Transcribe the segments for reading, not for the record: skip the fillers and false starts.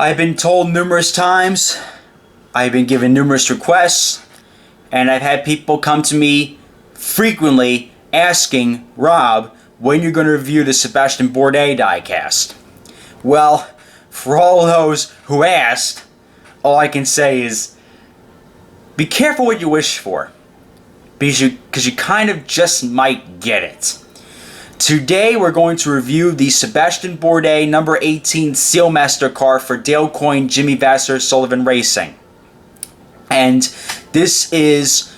I've been told numerous times, I've been given numerous requests, and I've had people come to me frequently asking, Rob, when you're going to review the Sebastien Bourdais diecast. Well, for all those who asked, all I can say is, be careful what you wish for, because you kind of just might get it. Today we're going to review the Sebastien Bourdais number 18 Sealmaster car for Dale Coyne, Jimmy Vasser, Sullivan Racing. And this is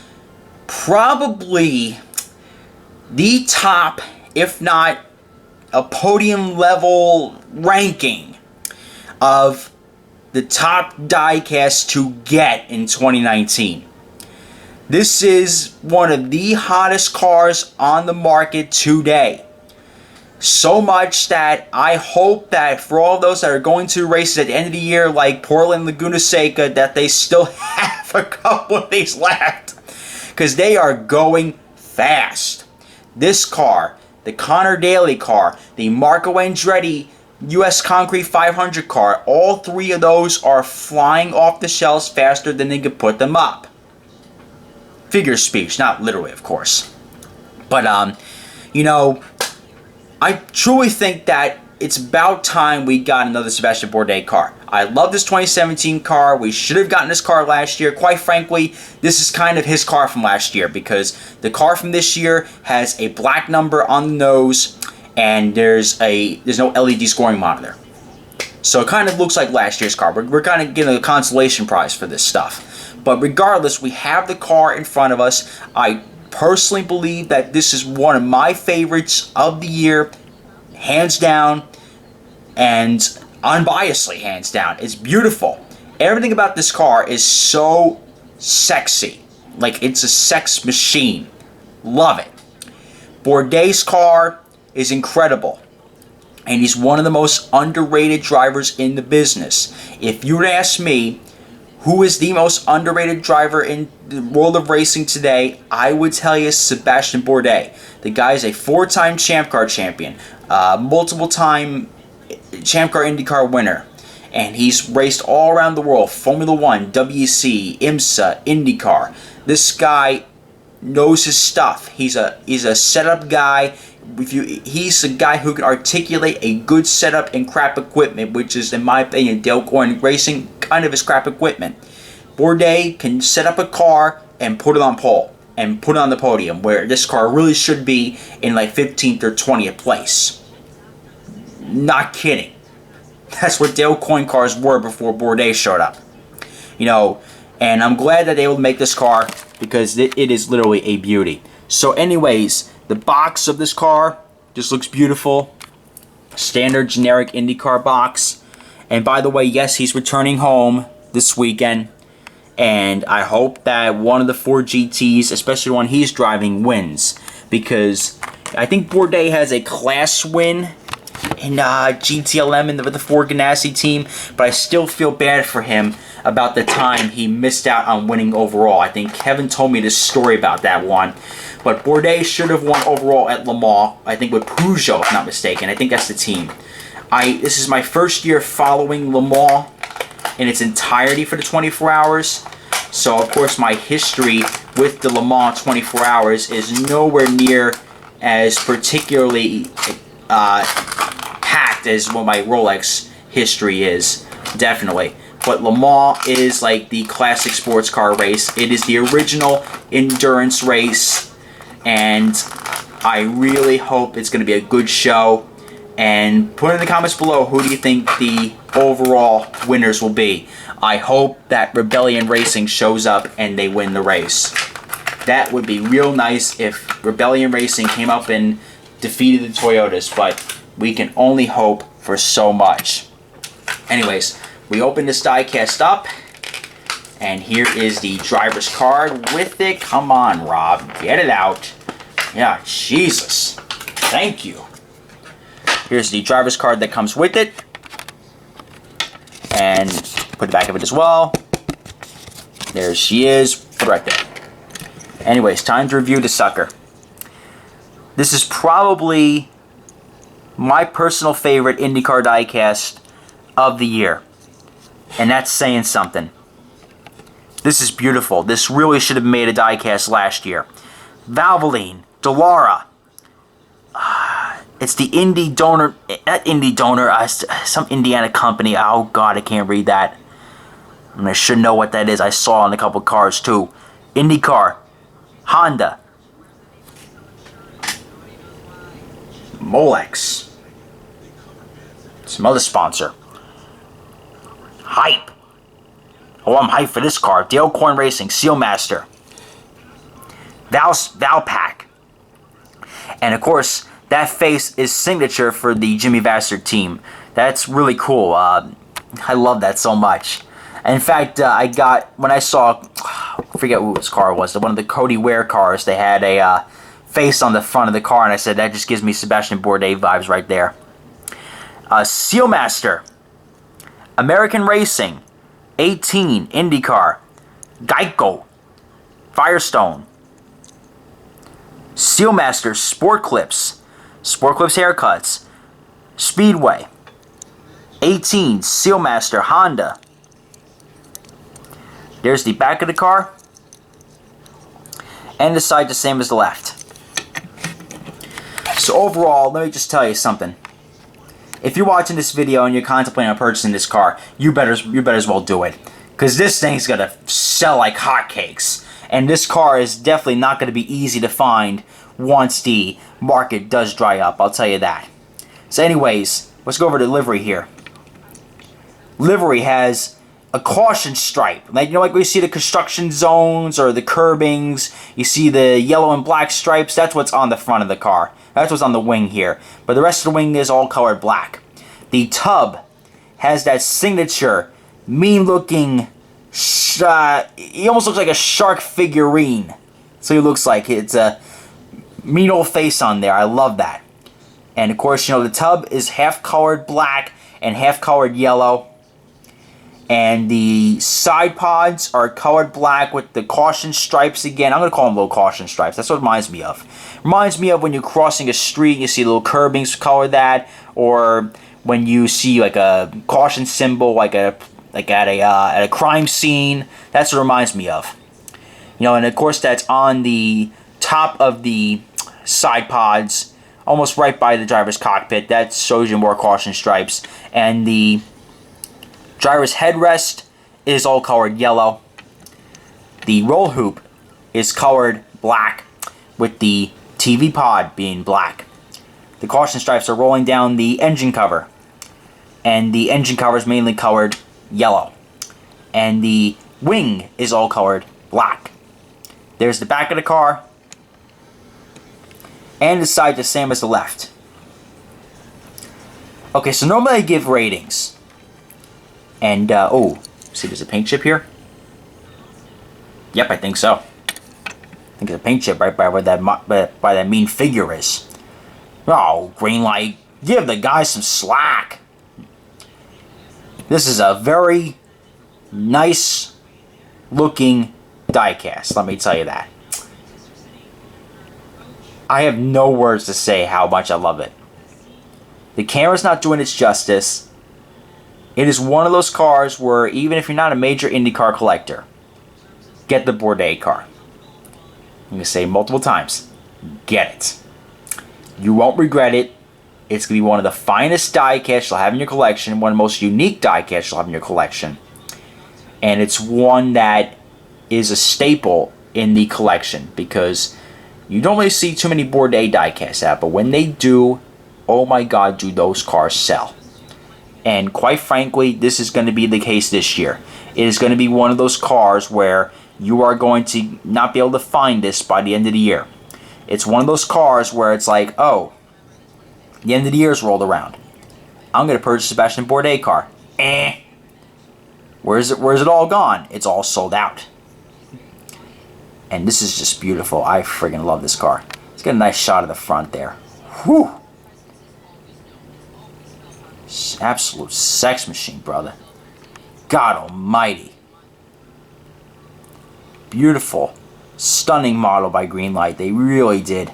probably the top, if not a podium level ranking of the top diecast to get in 2019. This is one of the hottest cars on the market today. So much that I hope that for all those that are going to races at the end of the year, like Portland Laguna Seca, that they still have a couple of these left, because they are going fast. This car, the Connor Daly car, the Marco Andretti US Concrete 500 car, all three of those are flying off the shelves faster than they could put them up. Figure of speech, not literally, of course. But, you know, I truly think that it's about time we got another Sebastien Bourdais car. I love this 2017 car. We should have gotten this car last year. Quite frankly, this is kind of his car from last year, because the car from this year has a black number on the nose and there's no LED scoring monitor. So it kind of looks like last year's car. We're kind of getting a consolation prize for this stuff. But regardless, we have the car in front of us. I personally believe that this is one of my favorites of the year, hands down, and unbiasedly hands down. It's beautiful. Everything about this car is so sexy. Like, it's a sex machine. Love it. Bourdais' car is incredible, and he's one of the most underrated drivers in the business. If you would ask me who is the most underrated driver in the world of racing today, I would tell you Sebastien Bourdais. The guy is a four-time Champ Car champion, multiple-time Champ Car IndyCar winner, and he's raced all around the world, Formula 1, WEC, IMSA, IndyCar. This guy knows his stuff. He's a setup guy. He's a guy who can articulate a good setup and crap equipment, which is, in my opinion, Dale Coyne Racing kind of his crap equipment. Bourdais can set up a car and put it on pole and put it on the podium, where this car really should be in like 15th or 20th place. Not kidding. That's what Dale Coyne cars were before Bourdais showed up. You know, and I'm glad that they will make this car, because it is literally a beauty. So anyways, the box of this car just looks beautiful. Standard generic IndyCar box. And by the way, yes, he's returning home this weekend. And I hope that one of the four GTs, especially the one he's driving, wins. Because I think Bourdais has a class win in GTLM in the Ford Ganassi team. But I still feel bad for him about the time he missed out on winning overall. I think Kevin told me this story about that one. But Bourdais should have won overall at Le Mans, I think with Peugeot, if not mistaken. I think that's the team. This is my first year following Le Mans in its entirety for the 24 hours. So, of course, my history with the Le Mans 24 hours is nowhere near as particularly packed as what my Rolex history is, definitely. But Le Mans is like the classic sports car race. It is the original endurance race. And I really hope it's going to be a good show. And put in the comments below, who do you think the overall winners will be? I hope that Rebellion Racing shows up and they win the race. That would be real nice if Rebellion Racing came up and defeated the Toyotas. But we can only hope for so much. Anyways, we open this diecast up. And here is the driver's card with it. Come on, Rob. Get it out. Yeah, Jesus. Thank you. Here's the driver's card that comes with it. And put the back of it as well. There she is. Right there. Anyways, time to review the sucker. This is probably my personal favorite IndyCar diecast of the year. And that's saying something. This is beautiful. This really should have made a diecast last year. Valvoline, Dallara. It's the Indie Donor, not Indie Donor, some Indiana company. Oh God, I can't read that. And I should know what that is. I saw on a couple cars too. IndyCar, Honda, Molex, some other sponsor. Hype. Oh, I'm hyped for this car. Dale Corn Racing, Sealmaster, Valpak, and of course that face is signature for the Jimmy Vasser team. That's really cool. I love that so much. In fact, I got, when I saw, I forget whose car it was, one of the Cody Ware cars, they had a face on the front of the car, and I said, that just gives me Sebastien Bourdais vibes right there. Sealmaster, American Racing, 18, IndyCar, Geico, Firestone, Sealmaster, Sport Clips Haircuts, Speedway, 18, Sealmaster, Honda. There's the back of the car, and the side the same as the left. So overall, let me just tell you something. If you're watching this video and you're contemplating on purchasing this car, you better as well do it, because this thing's gonna sell like hotcakes, and this car is definitely not gonna be easy to find once the market does dry up. I'll tell you that. So, anyways, let's go over to livery here. Livery has a caution stripe, like, you know, like we see the construction zones or the curbings, you see the yellow and black stripes. That's what's on the front of the car. That's what's on the wing here. But the rest of the wing is all colored black. The tub has that signature mean-looking, he almost looks like a shark figurine. So he looks like it's a mean old face on there. I love that. And of course, you know, the tub is half colored black and half colored yellow. And the side pods are colored black with the caution stripes again. I'm going to call them little caution stripes. That's what it reminds me of. Reminds me of when you're crossing a street, you see little curbings color that. Or when you see like a caution symbol like at a crime scene. That's what it reminds me of. You know, and of course that's on the top of the side pods, almost right by the driver's cockpit. That shows you more caution stripes. And the driver's headrest is all colored yellow. The roll hoop is colored black with the TV pod being black. The caution stripes are rolling down the engine cover. And the engine cover is mainly colored yellow. And the wing is all colored black. There's the back of the car. And the side the same as the left. Okay, so normally I give ratings. And, oh, see there's a paint chip here? Yep, I think so. I think there's a paint chip right by where that mean figure is. Oh, green light. Give the guy some slack. This is a very nice looking diecast, let me tell you that. I have no words to say how much I love it. The camera's not doing its justice. It is one of those cars where even if you're not a major IndyCar collector, get the Bourdais car. I'm going to say multiple times, get it. You won't regret it. It's going to be one of the finest diecasts you'll have in your collection, one of the most unique diecasts you'll have in your collection. And it's one that is a staple in the collection because you don't really see too many Bourdais diecasts out, but when they do, oh my God, do those cars sell. And quite frankly, this is going to be the case this year. It is going to be one of those cars where you are going to not be able to find this by the end of the year. It's one of those cars where it's like, oh, the end of the year's rolled around. I'm going to purchase a Sebastien Bourdais car. Where's it all gone? It's all sold out. And this is just beautiful. I friggin' love this car. Let's get a nice shot of the front there. Whew. Absolute sex machine, brother. God almighty. Beautiful. Stunning model by Greenlight. They really did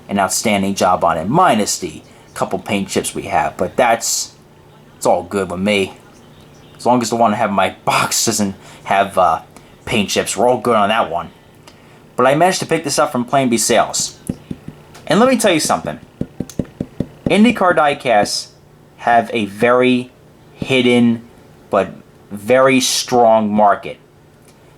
an outstanding job on it. Minus the couple paint chips we have. But it's all good with me. As long as the one I have in my box doesn't have paint chips, we're all good on that one. But I managed to pick this up from Plan B Sales. And let me tell you something. IndyCar Diecast have a very hidden but very strong market.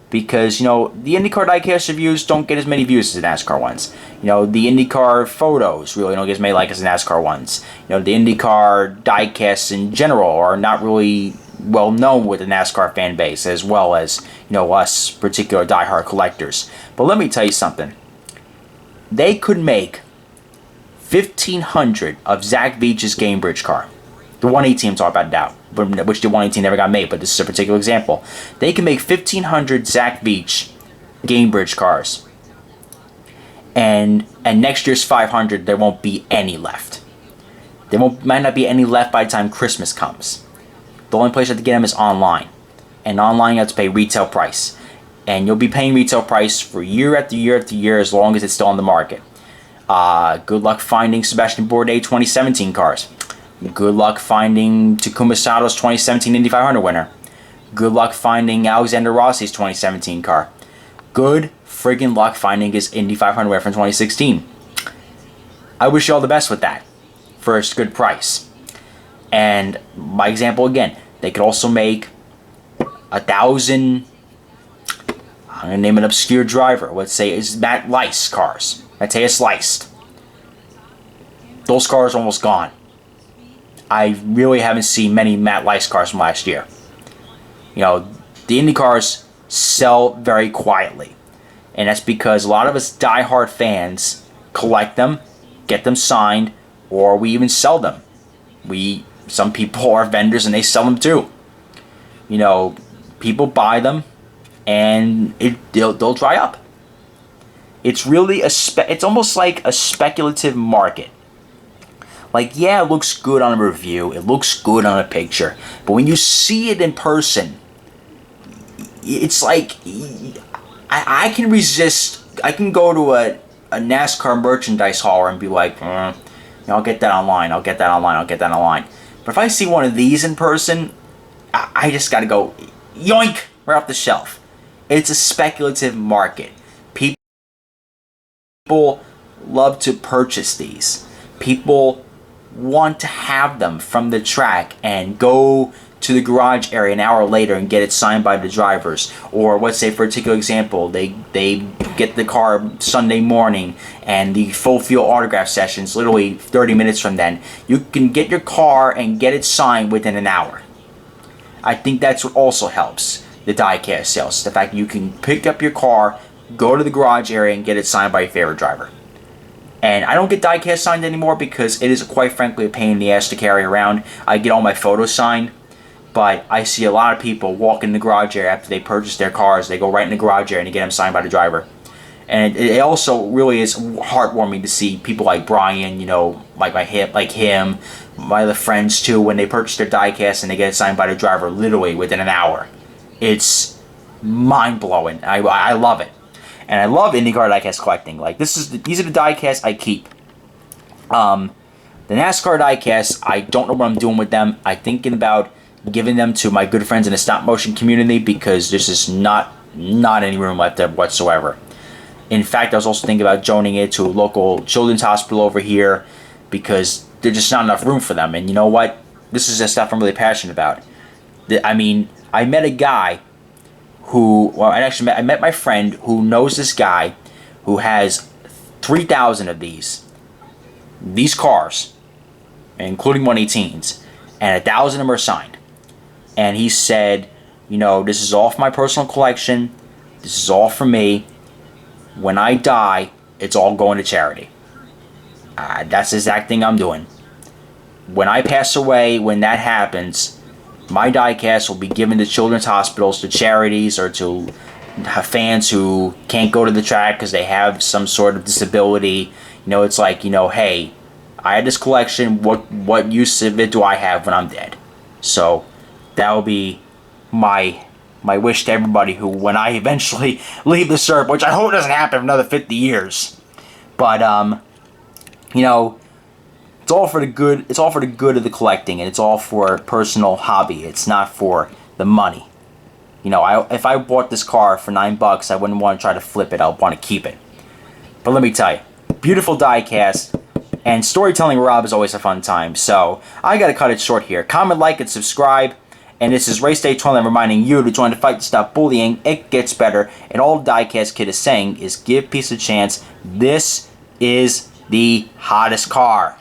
Because, the IndyCar Diecast reviews don't get as many views as the NASCAR ones. The IndyCar photos really don't get as many likes as the NASCAR ones. The IndyCar Diecasts in general are not really well known with the NASCAR fan base, as well as, us particular diehard collectors. But let me tell you something. They could make 1,500 of Zach Veach's Gamebridge car. The 118 I'm talking about now, which the 118 never got made, but this is a particular example. They can make 1,500 Zach Veach Gamebridge cars. And next year's 500, there won't be any left. Might not be any left by the time Christmas comes. The only place you have to get them is online. And online you have to pay retail price. And you'll be paying retail price for year after year after year as long as it's still on the market. Good luck finding Sebastien Bourdais 2017 cars. Good luck finding Takuma Sato's 2017 Indy 500 winner. Good luck finding Alexander Rossi's 2017 car. Good friggin' luck finding his Indy 500 winner from 2016. I wish you all the best with that for a good price. And my example again, they could also make 1,000, I'm going to name an obscure driver. Let's say it's Matt Lice cars. Matthias Liced. Those cars are almost gone. I really haven't seen many Matt Lice cars from last year. The Indy cars sell very quietly. And that's because a lot of us diehard fans collect them, get them signed, or we even sell them. Some people are vendors and they sell them too. People buy them and they'll dry up. It's really it's almost like a speculative market. Like, yeah, it looks good on a review, it looks good on a picture, but when you see it in person, it's like, I can resist. I can go to a NASCAR merchandise hauler and be like, I'll get that online, I'll get that online. But if I see one of these in person, I just gotta go, yoink, right off the shelf. It's a speculative market. People love to purchase these. People want to have them from the track and go to the garage area an hour later and get it signed by the drivers. Or let's say, for a particular example, they get the car Sunday morning and the full field autograph sessions literally 30 minutes from then. You can get your car and get it signed within an hour. I think that's what also helps the diecast sales. The fact that you can pick up your car, go to the garage area and get it signed by your favorite driver. And I don't get diecast signed anymore because it is quite frankly a pain in the ass to carry around. I get all my photos signed, but I see a lot of people walk in the garage area after they purchase their cars. They go right in the garage area and get them signed by the driver. And it also really is heartwarming to see people like Brian, like him, my other friends too, when they purchase their diecast and they get it signed by the driver literally within an hour. It's mind-blowing. I love it. And I love IndyCar diecast collecting. Like, these are the diecasts I keep. The NASCAR diecast, I don't know what I'm doing with them. I'm thinking about giving them to my good friends in the stop motion community because there's just not any room left there whatsoever. In fact, I was also thinking about donating it to a local children's hospital over here because there's just not enough room for them. And you know what? This is the stuff I'm really passionate about. I met a guy I met my friend who knows this guy who has 3,000 of these cars, including 118s, and 1,000 of them are signed. And he said, this is all for my personal collection. This is all for me. When I die, it's all going to charity. That's the exact thing I'm doing. When I pass away, when that happens, my diecast will be given to children's hospitals, to charities, or to fans who can't go to the track because they have some sort of disability. It's like, hey, I had this collection. What use of it do I have when I'm dead? So that will be my wish to everybody who, when I eventually leave the SERP, which I hope doesn't happen for another 50 years. But it's all for the good. It's all for the good of the collecting, and it's all for a personal hobby. It's not for the money. You know, if I bought this car for $9, I wouldn't want to try to flip it. I'll want to keep it. But let me tell you, beautiful diecast, and storytelling with Rob is always a fun time. So I got to cut it short here. Comment, like, and subscribe. And this is Race Day 12 reminding you to join the fight to stop bullying. It gets better. And all the diecast kid is saying is give peace a chance. This is the hottest car.